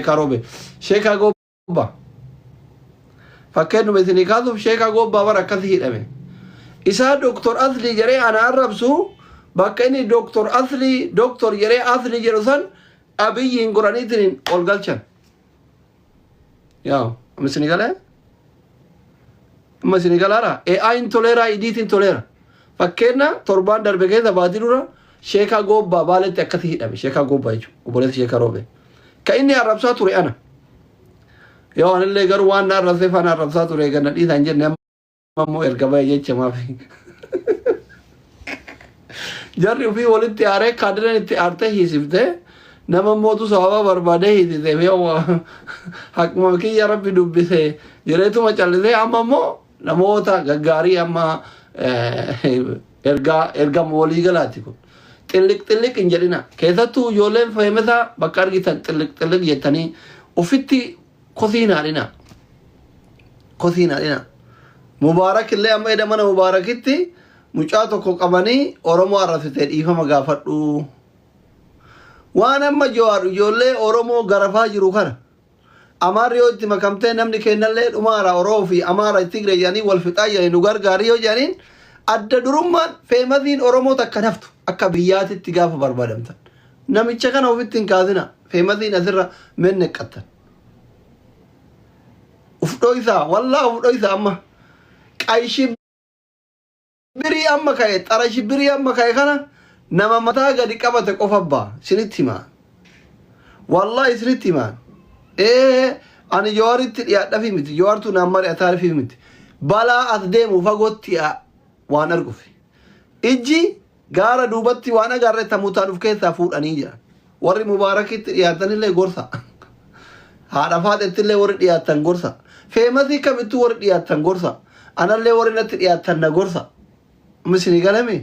sheekaa roobe sheekaa gobba fakkeenu meesini kaasuuf sheekaa gobbaa bara akkasii hidhame isaa doktor asli jedhee ana arrabsu bakka inni doktor asli doktor jedhee asli jedhu san abiyyiin godhaniitiin ol galchan yaa meesini galee meesini galaara AI'n toleera idiitiin toleera fakkeena torbaan darbe keessa baatii dura sheekaa gobbaa baaletti akkasii hidhame sheekaa gobbaa jechuudha obboleessi sheekaa roobe ka inni arrabsaa ture ana yoo anillee garuu waan na arrabsee faana arrabsaa ture ganna dhiisaan jenne ammoo erga bahe jecha maafi jarri ofii walitti aaree kaadiran itti aartee hiisifte nama mootu sababa barbaadee hiisise yoo haquma kiyya rabbi dubbise jireetuma callisee amma ammoo namoota gaggaarii amma erga walii galaati kun xilliq hin jedhina keessattuu ijoolleen fayyimata bakka argitan xilliq jettanii ofitti kosiinaadhina mubaarak illee amma edha mana mubaarakitti mucaa tokko qabanii oromoo arrabsitee dhiifama gaafadhu waan amma ijoollee oromoo garafaa jiru kana amaarri yoo itti makamtee namni kennallee dhumaara oroo fi amaara tigre jedhanii wal fixaa jedhanii nu gargaarii yoo jedhaniin adda durummaan feemasiin oromoo takka naftu akka biyyaatitti gaafa barbaadamtan namicha kana ofitti hin kaasina feemasiin asirra menneqqattan ufdhoysaa wallaa ufdhoysaa amma qayshi birii amma ka'e xarashi birii amma ka'e kana nama mataa gadi qabate qofa abbaa isinitti himaa wallaa isinitti himaa ani jooritti dhiyaadhafi miti joortu naan mari'ataarifi miti balaa as deemu fagootti waan arguuf ijji gaara duubatti waan agarre tamutaan uf keessaa fuudhanii jiran warri mubaarakitti dhiyaatanillee gorsa haadha faadhettillee warri dhiyaatan gorsa feemasii kamittuu warri dhiyaatan gorsa anallee warri natti dhiyaatan na gorsa misini galame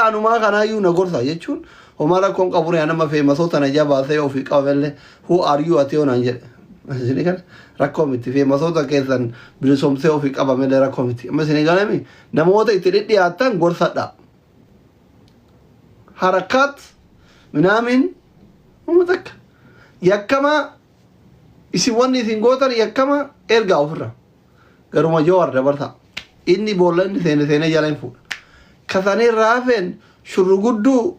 anumaa kanaayyuu na gorsa jechuun homaa rakkoon qabure anama feemasoota na jabaasee ofii qabamellee who are you ati onaan jedhe misini gale rakkoo miti feemasoota keessan bilisomsee ofii qabamellee rakkoo miti misini galame namoota itti dhidhiyaatan gorsadha harakat minaamin umatakka yakkama isin wanni isin gootan yakkama ergaa ofirra garuma joowar dabarsa inni boolla inni seene jala hin fuudha kasanii raafeen shurrugudduu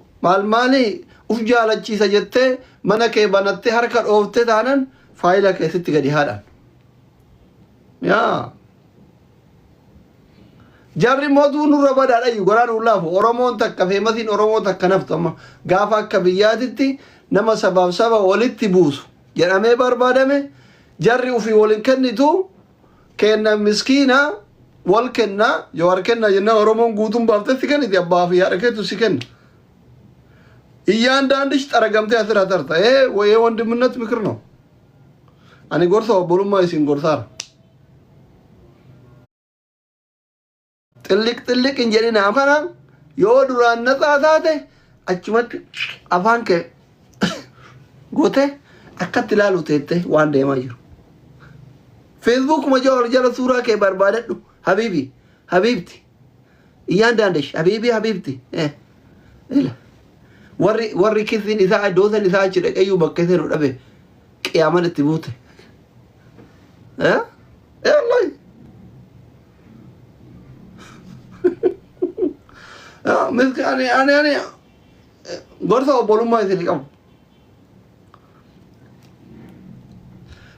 maali uf jaalachiisa jettee mana kee banattee harka dhooftee taanan faayila keessatti gadi haadhaan yaa jarri mootuu nurra badaadhayu goraan ulaafu oromoon takka feemasiin oromoo takka naftu amma gaafa akka biyyaatitti nama sabaaf saba walitti buusu jedhamee barbaadame jarri ufii walin kennitu kenna miskiina wal kenna jawar kenna jenna oromoon guutuun baaftee si kenniti abbaa fi haadha keetu si kenna እያንዳንድሽ ጠረገምቴ አስራተርታ ወይ ወንድምነት ምክር ነው አኔ ጎርሳው ቦሉማ ይሲን ጎርሳር ጥልቅ እንጀሪና አፋና የወዱራን ነጻታተ አጭመት አፋንከ ጎቴ አከትላሉ ተተ ዋንዴ ማይሩ ፌስቡክ መጆር ጀለ ሱራ ከ በርባደዱ ሀቢብቲ እያንዳንድሽ ሀቢብቲ warri kisin isaa doosan isaa achi dhaqayyuu bakka isa nu dhabe qiyaaman itti buute wallahi miski ani gorsa obbolummaa isin qabu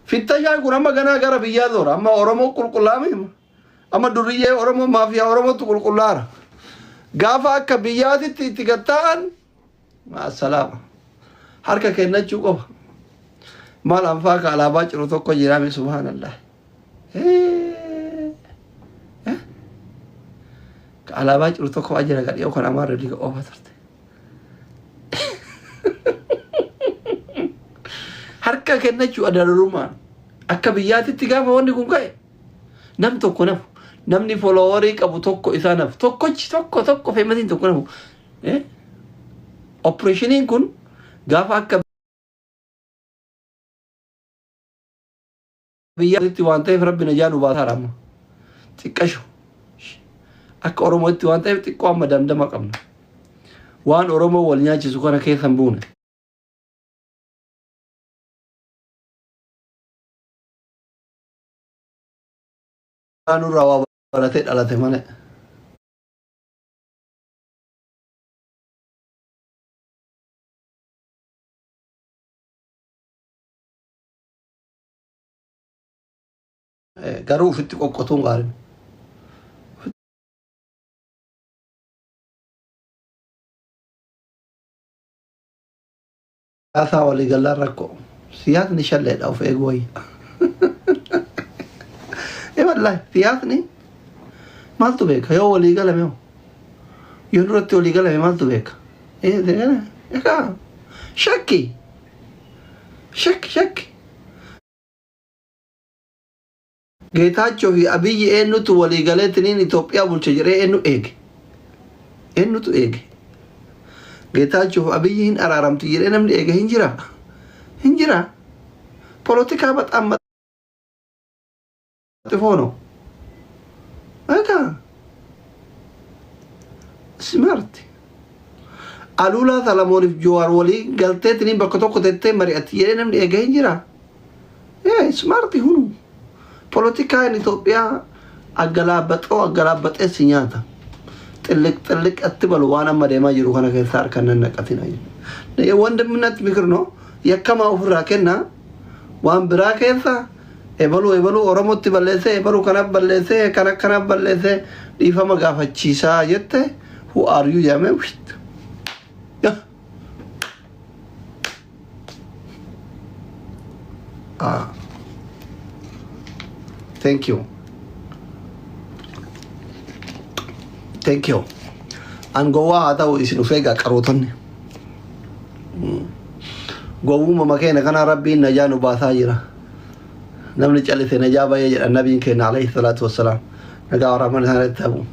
fittashaan kun amma ganaa gara biyyaa zoora amma oromoo qulqullaame amma duriyyee oromoo maafiyaa oromootu qulqullaara gaafa akka biyyaatitti itti gatta'an مع السلامة حركة كأنها تشوفها ما الأنفاق على باجر وتوكو جرامي سبحان الله على باجر وتوكو أجرا قال يوكو أمار اللي أوفا ترتي حركة كأنها تشوف أدار الرومان أكبيات التقافة واني كون كاي نم توكو نفو نمني فولوريك أبو توكو إذا نف توكو في مدين توكو نفو operationiin kun gaafa akka biyyaatti waan ta'eef rabbi najaa nu baasaa ramma xiqqashu akka oromootti waan ta'eef xiqqoo amma damdama qabna waan oromoo wal nyaachisu kana keessan buune anu rawa barate dhalate malee. Garuu ofitti qoqqotuun gaariin. Siyaasaa walii galaan rakkoo. Siyaasni shalleedha of eeguu wayya. Wallahi siyaasni maaltu beeka yoo walii galame yoo duratti walii galame maaltu beeka. Egaa shakki. Geetaachoo fi Abiyyi eenyutu walii galeetiniin Itoophiyaa bulcha jedhee eenyutu eege. Geetaachoo fi Abiyyi hin araaramtu jedhee namni eege hin jira. Polotikaa baxaan maxxifoono. Egaa smart. Alulaa Salamooniif Jowaar walii galteetiniin bakka tokko tettee mari'atti jedhee namni eege hin jira. Smarti hunu. Polotikaan Itoophiyaa aggalaabaxee si nyaata. Xilliq atti balu waan amma deemaa jiru kana keessaa harkaan nan naqatina. Wandimminatti mikir no yakkamaa ofirraa kenna waan biraa keessa ebaluu Oromootti balleessee ebaluu kanaaf balleessee kanaaf balleessee dhiifama gaafachiisaa jette who are you yaamee wishit. Thank you. An gowwaa ta'u isin ufee qaqqarootonni. Gowwuma makeena kana Rabbiin najaa nu baasaa jira. Namni callise najaa bayee jedha nabiin keenya alayhi salaatu wassalaam. Nagaa waraabman isaaniitti hafu.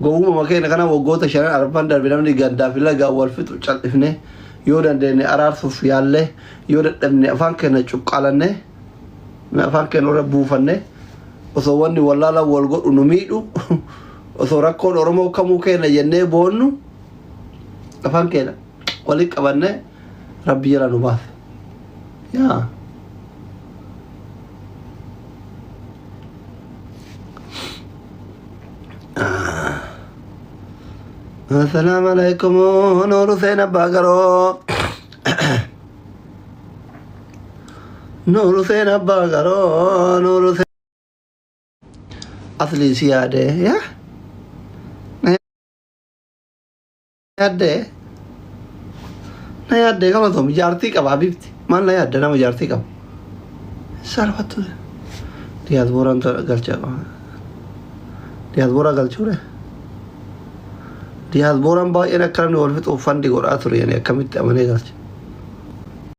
Gowwuma makeena kana waggoota 5 arfan darbe namni gandaa fi lagaa wal fixu callifne yoo dandeenye araarsuuf yaallee yoo dadhabne afaan keenya cuqqaalanne afaan keenya irra buufanne osoo wanni wallaala wal godhu nu miidhu osoo rakkoon Oromoo kamuu keenya jennee boonnu afaan keenya waliin qabanne Rabbi jala nu baase. Assalamu alaikum Noor Hussein Abbaa Garoo. Noor Hussein Abbaa Garoo. Noor Hussein asli si yaade na yaadde kama tom jaartii qaba abibti maal na yaadde nama jaartii qaba salphattu diyaasbooraan galcha diyaasbooraa galchuure diyaasbooraan baay'een akka namni wal fixu uffandi godhaa ture akkamitti amanee galcha